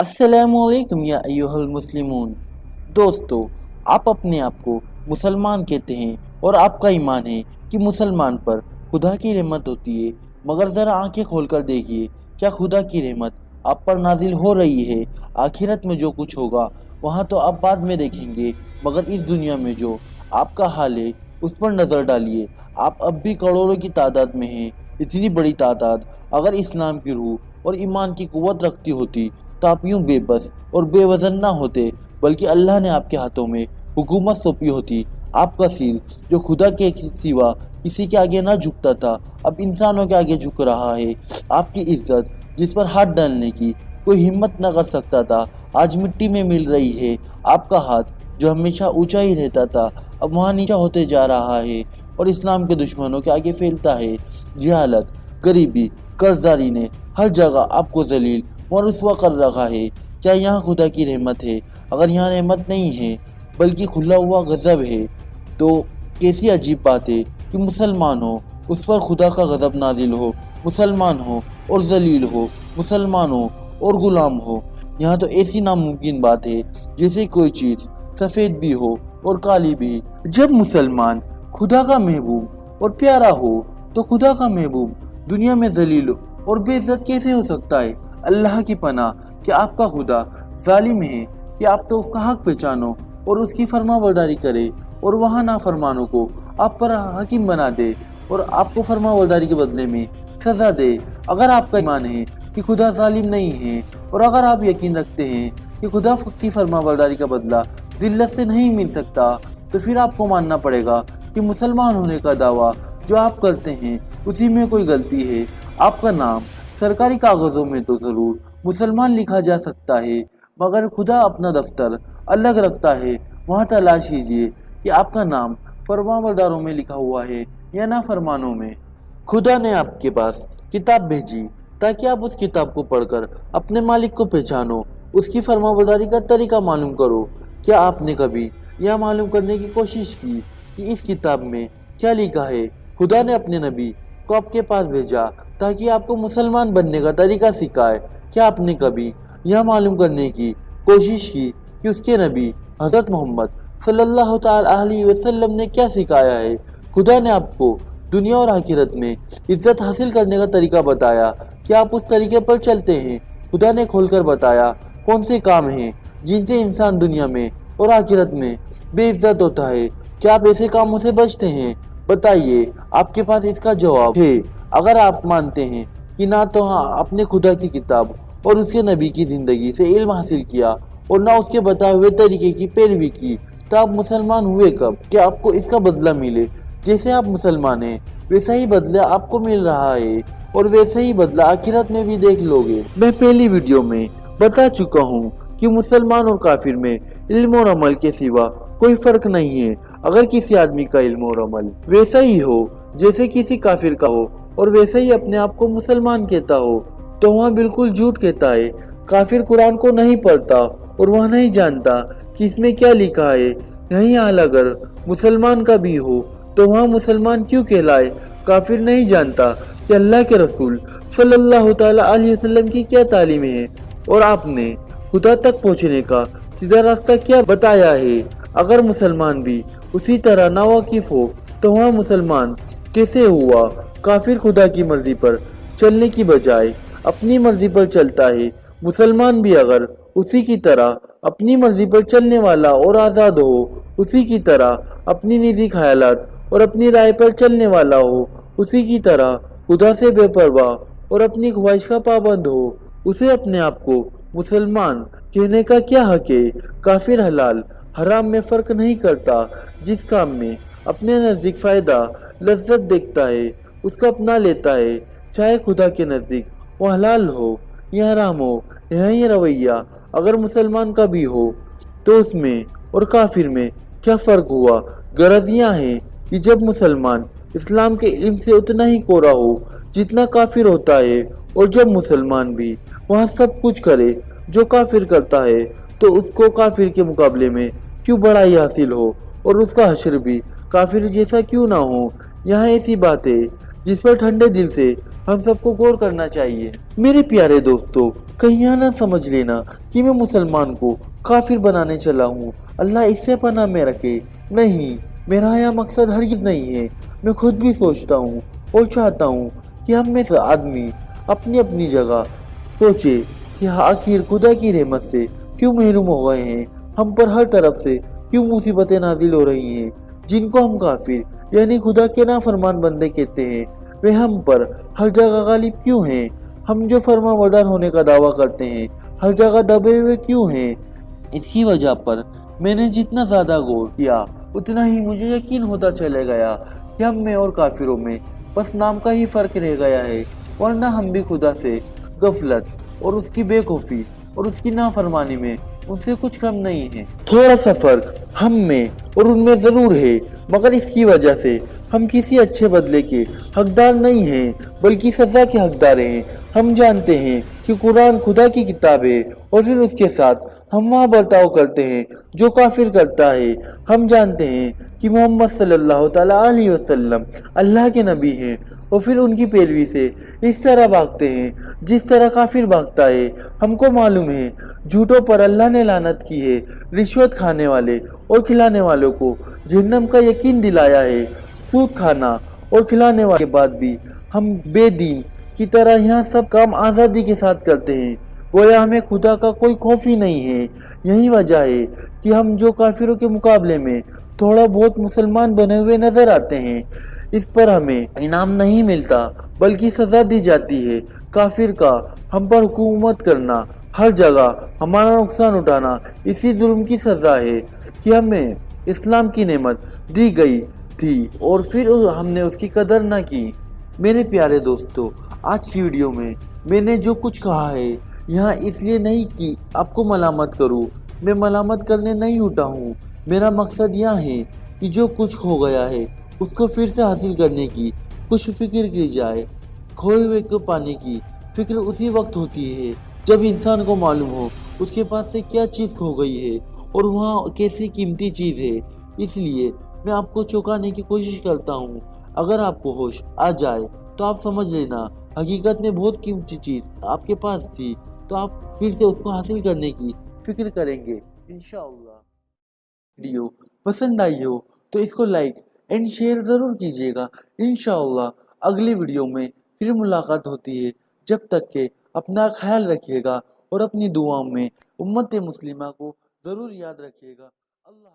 अस्सलामुअलैकुम या अय्युहल मुस्लिमून। दोस्तों, आप अपने आप को मुसलमान कहते हैं और आपका ईमान है कि मुसलमान पर खुदा की रहमत होती है, मगर ज़रा आंखें खोलकर देखिए, क्या खुदा की रहमत आप पर नाजिल हो रही है? आखिरत में जो कुछ होगा वहाँ तो आप बाद में देखेंगे, मगर इस दुनिया में जो आपका हाल है उस पर नज़र डालिए। आप अब भी करोड़ों की तादाद में हैं। इतनी बड़ी तादाद अगर इस्लाम की रूह और ईमान की कुव्वत रखती होती तो आप यूं बेबस और बेवजन ना होते, बल्कि अल्लाह ने आपके हाथों में हुकूमत सौंपी होती। आपका सिर जो खुदा के सिवा किसी के आगे ना झुकता था, अब इंसानों के आगे झुक रहा है। आपकी इज्जत जिस पर हाथ डालने की कोई हिम्मत न कर सकता था, आज मिट्टी में मिल रही है। आपका हाथ जो हमेशा ऊंचा ही रहता था, अब वहाँ नीचा होते जा रहा है और इस्लाम के दुश्मनों के आगे फैलता है। जहालत, गरीबी, कर्जदारी ने हर जगह आपको जलील और रुस्वा कर रखा है। क्या यहाँ खुदा की रहमत है? अगर यहाँ रहमत नहीं है बल्कि खुला हुआ गज़ब है, तो कैसी अजीब बात है कि मुसलमान हो उस पर खुदा का गज़ब नाजिल हो, मुसलमान हो और जलील हो, मुसलमान हो और गुलाम हो। यहाँ तो ऐसी नामुमकिन बात है जैसे कोई चीज़ सफ़ेद भी हो और काली भी। जब मुसलमान खुदा का महबूब और प्यारा हो, तो खुदा का महबूब दुनिया में जलील और बेइज्जत कैसे हो सकता है? अल्लाह की पनाह कि आपका खुदा जालिम है, कि आप तो उसका हक पहचानो और उसकी फरमाबरदारी करे, और वहाँ नाफरमानों को आप पर हकीम बना दे और आपको फरमाबरदारी के बदले में सजा दे। अगर आपका ईमान है कि खुदा जालिम नहीं है, और अगर आप यकीन रखते हैं कि खुदा की फरमाबरदारी का बदला जिल्लत से नहीं मिल सकता, तो फिर आपको मानना पड़ेगा कि मुसलमान होने का दावा जो आप करते हैं उसी में कोई गलती है। आपका नाम सरकारी कागजों में तो ज़रूर मुसलमान लिखा जा सकता है, मगर खुदा अपना दफ्तर अलग रखता है। वहाँ तलाश कीजिए कि आपका नाम फरमाबरदारों में लिखा हुआ है या ना फरमानों में। खुदा ने आपके पास किताब भेजी ताकि आप उस किताब को पढ़कर अपने मालिक को पहचानो, उसकी फरमाबरदारी का तरीका मालूम करो। क्या आपने कभी यह मालूम करने की कोशिश की कि इस किताब में क्या लिखा है? खुदा ने अपने नबी को आपके पास भेजा ताकि आपको मुसलमान बनने का तरीका सिखाए। क्या आपने कभी यह मालूम करने की कोशिश की कि उसके नबी हज़रत मोहम्मद सल्लल्लाहु अलैहि वसल्लम ने क्या सिखाया है? खुदा ने आपको दुनिया और आखिरत में इज्जत हासिल करने का तरीका बताया। क्या आप उस तरीके पर चलते हैं? खुदा ने खोलकर बताया कौन से काम हैं जिनसे इंसान दुनिया में और आखिरत में बेइज्जत होता है। क्या आप ऐसे कामों से बचते हैं? बताइए, आपके पास इसका जवाब है। अगर आप मानते हैं कि ना तो आपने खुदा की किताब और उसके नबी की ज़िंदगी से इल्म हासिल किया और ना उसके बताए हुए तरीके की पैरवी की, तो आप मुसलमान हुए कब? क्या आपको इसका बदला मिले? जैसे आप मुसलमान हैं वैसा ही बदला आपको मिल रहा है, और वैसा ही बदला आखिरत में भी देख लोगे। मैं पहली वीडियो में बता चुका हूँ कि मुसलमान और काफिर में इल्म और अमल के सिवा कोई फर्क नहीं है। अगर किसी आदमी का इल्म और अमल वैसा ही हो जैसे किसी काफिर का हो, और वैसे ही अपने आप को मुसलमान कहता हो, तो वह बिल्कुल झूठ कहता है। काफिर कुरान को नहीं पढ़ता और वह नहीं जानता कि इसमें क्या लिखा है। यही हाल अगर मुसलमान का भी हो, तो वह मुसलमान क्यों कहलाए? काफिर नहीं जानता कि अल्लाह के रसूल सल्लल्लाहु अलैहि वसल्लम की क्या तालीम है, और आपने खुदा तक पहुँचने का सीधा रास्ता क्या बताया है। अगर मुसलमान भी उसी तरह नावाकिफ हो, तो वह मुसलमान कैसे हुआ? काफिर खुदा की मर्जी पर चलने की बजाय अपनी मर्जी पर चलता है। मुसलमान भी अगर उसी की तरह अपनी मर्जी पर चलने वाला और आज़ाद हो, उसी की तरह अपनी निजी ख्यालात और अपनी राय पर चलने वाला हो, उसी की तरह खुदा से बेपरवाह और अपनी ख्वाहिश का पाबंद हो, उसे अपने आप को मुसलमान कहने का क्या हक है? काफिर हलाल हराम में फ़र्क नहीं करता। जिस काम में अपने नज़दीक फ़ायदा लज्जत देखता है उसका अपना लेता है, चाहे खुदा के नज़दीक वो हलाल हो या हराम हो। यही रवैया अगर मुसलमान का भी हो, तो उसमें और काफिर में क्या फ़र्क हुआ? गरज यह है कि जब मुसलमान इस्लाम के इल्म से उतना ही कोरा हो जितना काफिर होता है, और जब मुसलमान भी वह सब कुछ करे जो काफिर करता है, तो उसको काफिर के मुकाबले में क्यों बड़ाई हासिल हो, और उसका हश्र भी काफिर जैसा क्यों ना हो। यहाँ ऐसी बात है जिस पर ठंडे दिल से ہم سب کو غور کرنا چاہیے۔ میرے پیارے دوستو، کہیں یہ نہ سمجھ لینا کہ میں مسلمان کو کافر بنانے چلا ہوں، اللہ اس سے پناہ میں رکھے۔ نہیں، میرا یہ مقصد ہرگز نہیں ہے۔ میں خود بھی سوچتا ہوں اور چاہتا ہوں کہ ہم میں سے آدمی اپنی اپنی جگہ سوچے کہ آخر خدا کی رحمت سے کیوں محروم ہو گئے ہیں، ہم پر ہر طرف سے کیوں مصیبتیں نازل ہو رہی ہیں، جن کو ہم کافر یعنی خدا کے نافرمان بندے کہتے ہیں، وہ ہم پر ہر جگہ غالب کیوں ہیں؟ ہم جو فرما بردار ہونے کا دعویٰ کرتے ہیں ہر جگہ دبے ہوئے کیوں ہیں؟ اس کی وجہ پر میں نے جتنا زیادہ غور کیا اتنا ہی مجھے یقین ہوتا چلے گیا کہ ہم میں اور کافروں میں بس نام کا ہی فرق رہ گیا ہے، ورنہ ہم بھی خدا سے غفلت اور اس کی بے خوفی اور اس کی نافرمانی میں ان سے کچھ کم نہیں ہے۔ تھوڑا سا فرق ہم میں اور ان میں ضرور ہے، مگر اس کی وجہ سے ہم کسی اچھے بدلے کے حقدار نہیں ہیں بلکہ سزا کے حقدار ہیں۔ ہم جانتے ہیں کہ قرآن خدا کی کتاب ہے اور پھر اس کے ساتھ ہم وہاں برتاؤ کرتے ہیں جو کافر کرتا ہے۔ ہم جانتے ہیں کہ محمد صلی اللہ تعالیٰ علیہ وسلم اللہ کے نبی ہیں اور پھر ان کی پیروی سے اس طرح بھاگتے ہیں جس طرح کافر بھاگتا ہے۔ ہم کو معلوم ہے جھوٹوں پر اللہ نے لعنت کی ہے، رشوت کھانے والے اور کھلانے والوں کو جہنم کا یقین دلایا ہے۔ سود کھانا اور کھلانے والے کے بعد بھی ہم بے دین کی طرح یہاں سب کام آزادی کے ساتھ کرتے ہیں، گویا ہمیں خدا کا کوئی خوف ہی نہیں ہے۔ یہی وجہ ہے کہ ہم جو کافروں کے مقابلے میں تھوڑا بہت مسلمان بنے ہوئے نظر آتے ہیں، اس پر ہمیں انعام نہیں ملتا بلکہ سزا دی جاتی ہے۔ کافر کا ہم پر حکومت کرنا، ہر جگہ ہمارا نقصان اٹھانا اسی ظلم کی سزا ہے کہ ہمیں اسلام کی نعمت دی گئی تھی اور پھر ہم نے اس کی قدر نہ کی۔ میرے پیارے دوستو، آج کی ویڈیو میں نے جو کچھ کہا ہے یہاں اس لیے نہیں کہ آپ کو ملامت کروں، میں ملامت کرنے نہیں اٹھا ہوں۔ میرا مقصد یہ ہے کہ جو کچھ کھو گیا ہے اس کو پھر سے حاصل کرنے کی کچھ فکر کی جائے۔ کھوئے ہوئے کو پانے کی فکر اسی وقت ہوتی ہے جب انسان کو معلوم ہو اس کے پاس سے کیا چیز کھو گئی ہے اور وہاں کیسی قیمتی چیز ہے۔ اس لیے میں آپ کو چوکانے کی کوشش کرتا ہوں۔ اگر آپ کو ہوش آ جائے تو آپ سمجھ لینا حقیقت میں بہت قیمتی چیز آپ کے پاس تھی، تو آپ پھر سے اس کو حاصل کرنے کی فکر کریں گے انشاءاللہ۔ ویڈیو پسند آئی ہو تو اس کو لائک اینڈ شیئر ضرور کیجیے گا۔ انشاءاللہ اگلی ویڈیو میں پھر ملاقات ہوتی ہے، جب تک کہ اپنا خیال رکھیے گا اور اپنی دعاؤں میں امت مسلمہ کو ضرور یاد رکھیے گا۔ اللہ